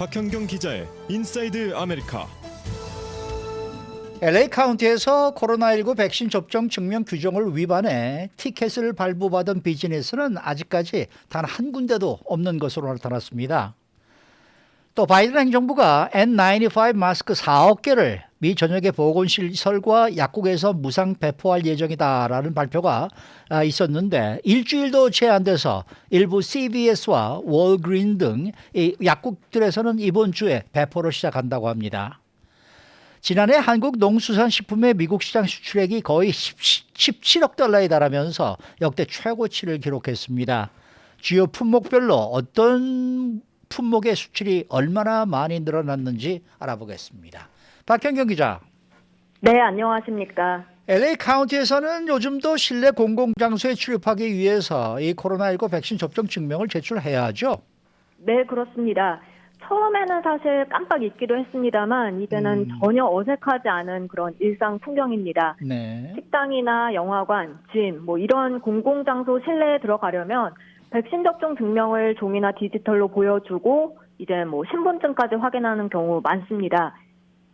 박현경 기자의 인사이드 아메리카. LA 카운티에서 코로나19 백신 접종 증명 규정을 위반해 티켓을 발부받은 비즈니스는 아직까지 단 한 군데도 없는 것으로 나타났습니다. 또 바이든 행정부가 N95 마스크 4억 개를 미 전역의 보건시설과 약국에서 무상 배포할 예정이다라는 발표가 있었는데 일주일도 채 안 돼서 일부 CVS와 월그린 등 이 약국들에서는 이번 주에 배포를 시작한다고 합니다. 지난해 한국 농수산식품의 미국 시장 수출액이 거의 17억 달러에 달하면서 역대 최고치를 기록했습니다. 주요 품목별로 어떤 품목의 수출이 얼마나 많이 늘어났는지 알아보겠습니다. 박현경 기자. 네, 안녕하십니까. LA 카운티에서는 요즘도 실내 공공장소에 출입하기 위해서 이 코로나19 백신 접종 증명을 제출해야 하죠? 네, 그렇습니다. 처음에는 사실 깜빡 잊기도 했습니다만 이제는 전혀 어색하지 않은 그런 일상 풍경입니다. 네. 식당이나 영화관, 짐, 이런 공공장소 실내에 들어가려면 백신 접종 증명을 종이나 디지털로 보여주고 이제 신분증까지 확인하는 경우 많습니다.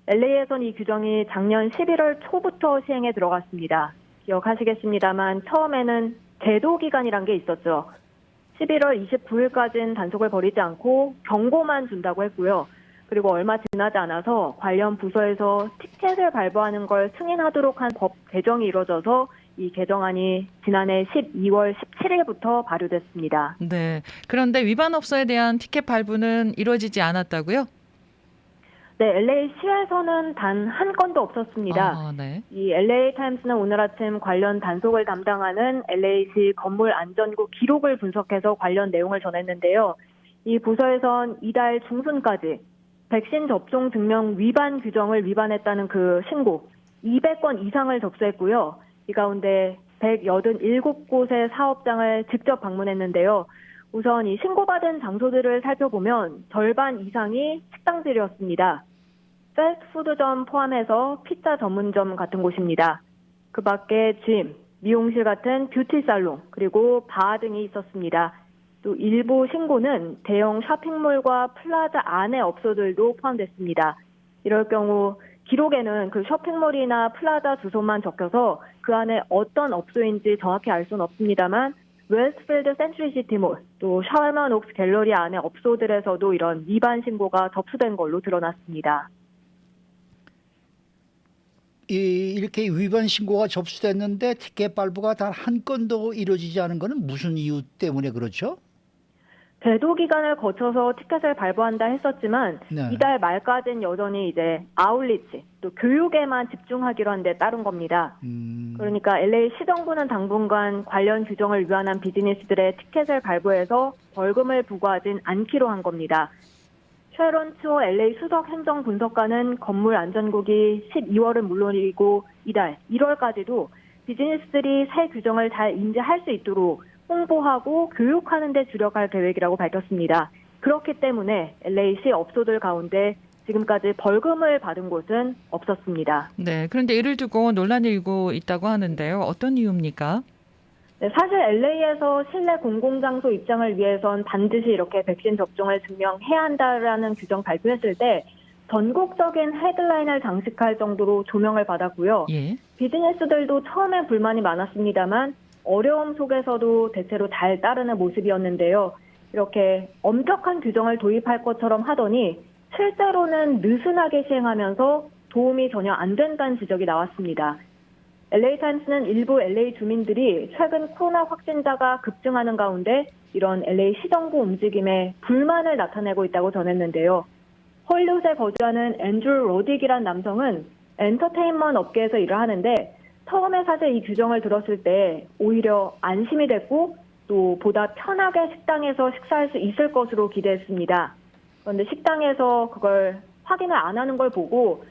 LA에선 이 규정이 작년 11월 초부터 시행에 들어갔습니다. 기억하시겠습니다만 처음에는 제도 기간이란 게 있었죠. 11월 29일까지는 단속을 벌이지 않고 경고만 준다고 했고요. 그리고 얼마 지나지 않아서 관련 부서에서 티켓을 발부하는 걸 승인하도록 한 법 개정이 이루어져서 이 개정안이 지난해 12월 17일부터 발효됐습니다. 네. 그런데 위반 업소에 대한 티켓 발부는 이루어지지 않았다고요? 네, LA시에서는 단 한 건도 없었습니다. 네. 이 LA 타임스는 오늘 아침 관련 단속을 담당하는 LA시 건물 안전구 기록을 분석해서 관련 내용을 전했는데요. 이 부서에선 이달 중순까지 백신 접종 증명 위반 규정을 위반했다는 그 신고 200건 이상을 접수했고요. 이 가운데 187곳의 사업장을 직접 방문했는데요. 우선 이 신고받은 장소들을 살펴보면 절반 이상이 식당들이었습니다. 패스트푸드점 포함해서 피자 전문점 같은 곳입니다. 그 밖에 짐, 미용실 같은 뷰티 살롱, 그리고 바 등이 있었습니다. 또 일부 신고는 대형 쇼핑몰과 플라자 안의 업소들도 포함됐습니다. 이럴 경우 기록에는 그 쇼핑몰이나 플라자 주소만 적혀서 그 안에 어떤 업소인지 정확히 알 수는 없습니다만 웨스트필드 센츄리시티몰, 또 샤워먼 옥스 갤러리 안의 업소들에서도 이런 위반 신고가 접수된 걸로 드러났습니다. 이렇게 위반 신고가 접수됐는데 티켓 발부가 단 한 건도 이루어지지 않은 것은 무슨 이유 때문에 그렇죠? 배도 기간을 거쳐서 티켓을 발부한다 했었지만 네. 이달 말까지는 여전히 이제 아울리치, 또 교육에만 집중하기로 한 데 따른 겁니다. 그러니까 LA 시정부는 당분간 관련 규정을 위반한 비즈니스들의 티켓을 발부해서 벌금을 부과하진 않기로 한 겁니다. 쉐론 츠오 LA 수석 행정 분석관은 건물 안전국이 12월은 물론이고 이달 1월까지도 비즈니스들이 새 규정을 잘 인지할 수 있도록 홍보하고 교육하는 데 주력할 계획이라고 밝혔습니다. 그렇기 때문에 LA시 업소들 가운데 지금까지 벌금을 받은 곳은 없었습니다. 네. 그런데 이를 두고 논란이 일고 있다고 하는데요. 어떤 이유입니까? 네, 사실 LA에서 실내 공공장소 입장을 위해선 반드시 이렇게 백신 접종을 증명해야 한다라는 규정 발표했을 때 전국적인 헤드라인을 장식할 정도로 조명을 받았고요. 예. 비즈니스들도 처음엔 불만이 많았습니다만 어려움 속에서도 대체로 잘 따르는 모습이었는데요. 이렇게 엄격한 규정을 도입할 것처럼 하더니 실제로는 느슨하게 시행하면서 도움이 전혀 안 된다는 지적이 나왔습니다. LA 타임스는 일부 LA 주민들이 최근 코로나 확진자가 급증하는 가운데 이런 LA 시정부 움직임에 불만을 나타내고 있다고 전했는데요. 헐리우드에 거주하는 앤드루 로딕이란 남성은 엔터테인먼트 업계에서 일을 하는데 처음에 사실 이 규정을 들었을 때 오히려 안심이 됐고 또 보다 편하게 식당에서 식사할 수 있을 것으로 기대했습니다. 그런데 식당에서 그걸 확인을 안 하는 걸 보고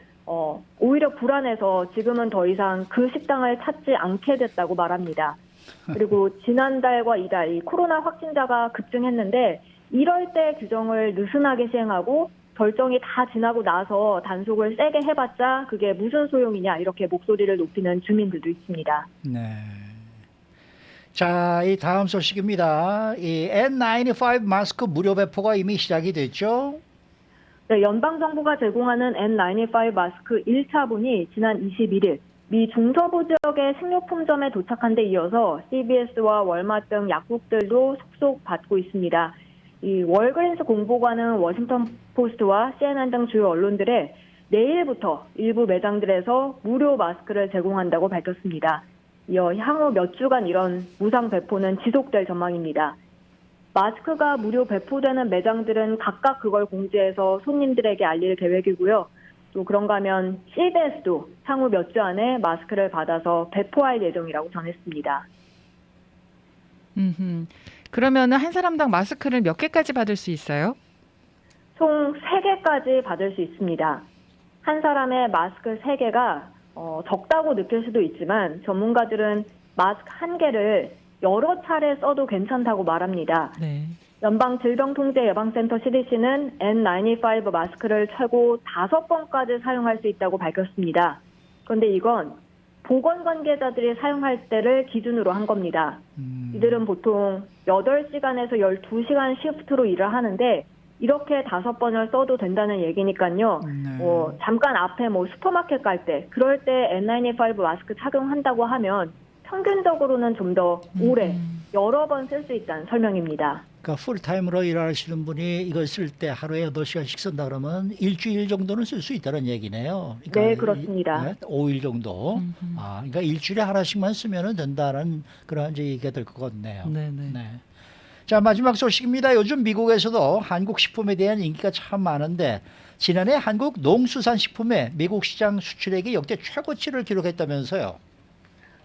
오히려 불안해서 지금은 더 이상 그 식당을 찾지 않게 됐다고 말합니다. 그리고 지난달과 이달 이 코로나 확진자가 급증했는데 이럴 때 규정을 느슨하게 시행하고 결정이 다 지나고 나서 단속을 세게 해봤자 그게 무슨 소용이냐 이렇게 목소리를 높이는 주민들도 있습니다. 네. 자, 이 다음 소식입니다. 이 N95 마스크 무료 배포가 이미 시작이 됐죠? 네, 연방정부가 제공하는 N95 마스크 1차분이 지난 21일 미 중서부 지역의 식료품점에 도착한 데 이어서 CVS와 월마트 등 약국들도 속속 받고 있습니다. 이 월그린스 공보관은 워싱턴 포스트와 CNN 등 주요 언론들에 내일부터 일부 매장들에서 무료 마스크를 제공한다고 밝혔습니다. 이어 향후 몇 주간 이런 무상 배포는 지속될 전망입니다. 마스크가 무료 배포되는 매장들은 각각 그걸 공지해서 손님들에게 알릴 계획이고요. 또 그런가 하면 CVS도 향후 몇 주 안에 마스크를 받아서 배포할 예정이라고 전했습니다. 그러면 한 사람당 마스크를 몇 개까지 받을 수 있어요? 총 3개까지 받을 수 있습니다. 한 사람의 마스크 3개가 적다고 느낄 수도 있지만 전문가들은 마스크 1개를 여러 차례 써도 괜찮다고 말합니다. 네. 연방질병통제예방센터 CDC는 N95 마스크를 최고 5번까지 사용할 수 있다고 밝혔습니다. 그런데 이건 보건 관계자들이 사용할 때를 기준으로 한 겁니다. 이들은 보통 8시간에서 12시간 시프트로 일을 하는데 이렇게 5번을 써도 된다는 얘기니까요. 잠깐 앞에 슈퍼마켓 갈 때, 그럴 때 N95 마스크 착용한다고 하면 평균적으로는 좀 더 오래 여러 번 쓸 수 있다는 설명입니다. 그러니까 풀타임으로 일하시는 분이 이걸 쓸 때 하루에 8시간씩 쓴다 그러면 일주일 정도는 쓸 수 있다는 얘기네요. 그러니까 네, 그렇습니다. 5일 정도. 그러니까 일주일에 하나씩만 쓰면 된다는 그런 이제 얘기가 될 것 같네요. 네네. 네. 자, 마지막 소식입니다. 요즘 미국에서도 한국 식품에 대한 인기가 참 많은데 지난해 한국 농수산식품의 미국 시장 수출액이 역대 최고치를 기록했다면서요.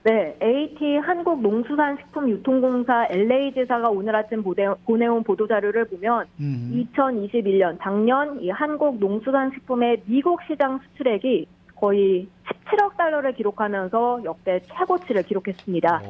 네, AT 한국농수산식품유통공사 LA지사가 오늘 아침 보내온 보도자료를 보면 2021년 작년 이 한국농수산식품의 미국 시장 수출액이 거의 17억 달러를 기록하면서 역대 최고치를 기록했습니다.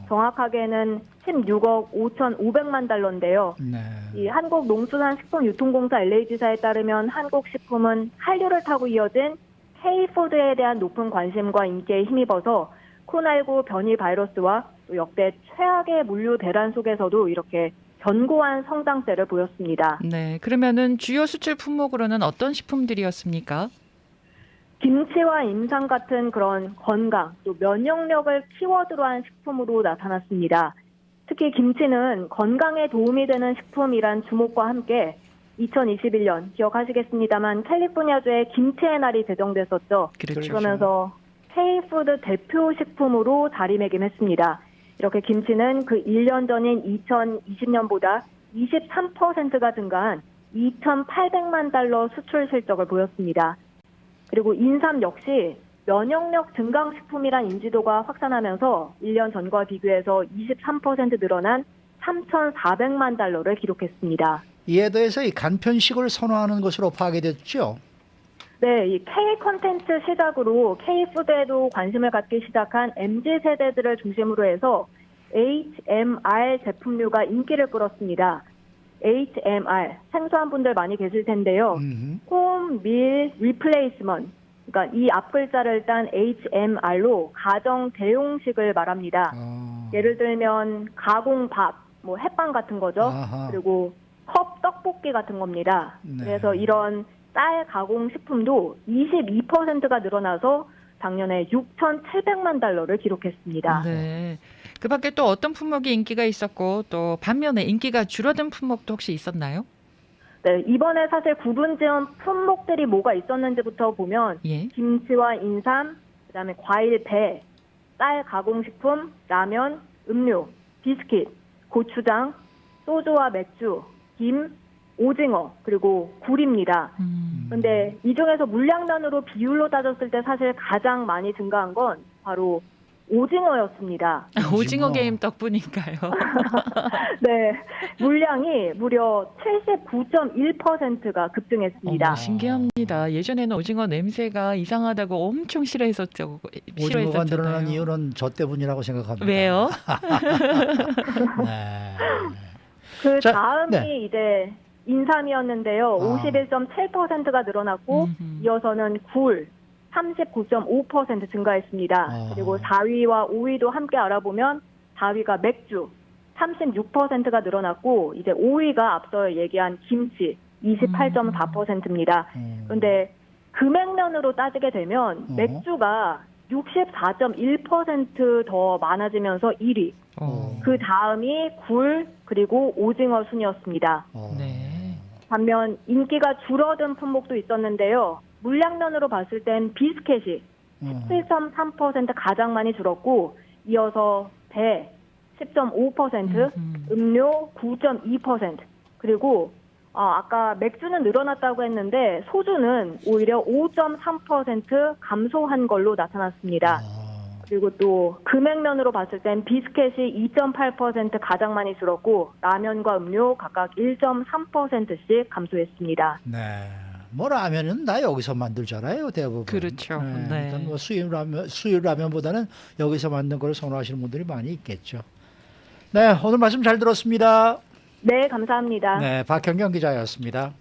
정확하게는 16억 5,500만 달러인데요. 네. 이 한국농수산식품유통공사 LA지사에 따르면 한국식품은 한류를 타고 이어진 K푸드에 대한 높은 관심과 인기에 힘입어서 코로나19 변이 바이러스와 또 역대 최악의 물류 대란 속에서도 이렇게 견고한 성장세를 보였습니다. 네. 그러면은 주요 수출 품목으로는 어떤 식품들이었습니까? 김치와 임상 같은 그런 건강, 또 면역력을 키워드로 한 식품으로 나타났습니다. 특히 김치는 건강에 도움이 되는 식품이란 주목과 함께 2021년 기억하시겠습니다만 캘리포니아주에 김치의 날이 제정됐었죠. 그렇죠. 그러면서 K푸드 대표 식품으로 자리매김했습니다. 이렇게 김치는 그 1년 전인 2020년보다 23%가 증가한 2,800만 달러 수출 실적을 보였습니다. 그리고 인삼 역시 면역력 증강식품이란 인지도가 확산하면서 1년 전과 비교해서 23% 늘어난 3,400만 달러를 기록했습니다. 이에 대해서 이 간편식을 선호하는 것으로 파악됐죠. 네, 이 K 콘텐츠 시작으로 K푸드에도 관심을 갖기 시작한 MZ세대들을 중심으로 해서 HMR 제품류가 인기를 끌었습니다. HMR, 생소한 분들 많이 계실 텐데요. Home Meal Replacement, 그러니까 이 앞글자를 딴 HMR로 가정 대용식을 말합니다. 예를 들면 가공밥, 햇반 같은 거죠. 아하. 그리고 컵 떡볶이 같은 겁니다. 네. 그래서 이런 쌀 가공 식품도 22%가 늘어나서 작년에 6,700만 달러를 기록했습니다. 네. 그 밖에 또 어떤 품목이 인기가 있었고 또 반면에 인기가 줄어든 품목도 혹시 있었나요? 네, 이번에 사실 구분지은 품목들이 뭐가 있었는지부터 보면 예. 김치와 인삼, 그다음에 과일 배, 쌀 가공식품, 라면, 음료, 비스킷, 고추장, 소주와 맥주, 김, 오징어, 그리고 굴입니다. 그런데 이 중에서 물량단으로 비율로 따졌을 때 사실 가장 많이 증가한 건 바로 오징어였습니다. 오징어 게임 덕분인가요? 네, 물량이 무려 79.1%가 급증했습니다. 신기합니다. 예전에는 오징어 냄새가 이상하다고 엄청 싫어했었죠. 오징어가 늘어난 싫어했었잖아요. 이유는 저 때문이라고 생각합니다. 왜요? 네. 그 자, 다음이 네. 이제 인삼이었는데요. 51.7%가 늘어났고 이어서는 굴 39.5% 증가했습니다. 그리고 4위와 5위도 함께 알아보면 4위가 맥주 36%가 늘어났고 이제 5위가 앞서 얘기한 김치 28.4%입니다. 그런데 금액면으로 따지게 되면 맥주가 64.1% 더 많아지면서 1위. 그 다음이 굴 그리고 오징어 순이었습니다. 네. 반면 인기가 줄어든 품목도 있었는데요. 물량면으로 봤을 땐 비스켓이 17.3% 가장 많이 줄었고 이어서 배 10.5%, 음료 9.2%, 그리고 아까 맥주는 늘어났다고 했는데 소주는 오히려 5.3% 감소한 걸로 나타났습니다. 그리고 또 금액면으로 봤을 땐 비스켓이 2.8% 가장 많이 줄었고 라면과 음료 각각 1.3%씩 감소했습니다. 네. 뭐 라면은 다 여기서 만들잖아요, 대부분. 그렇죠. 네. 일단 뭐 수입 라면보다는 여기서 만든 걸 선호하시는 분들이 많이 있겠죠. 네, 오늘 말씀 잘 들었습니다. 네, 감사합니다. 네, 박현경 기자였습니다.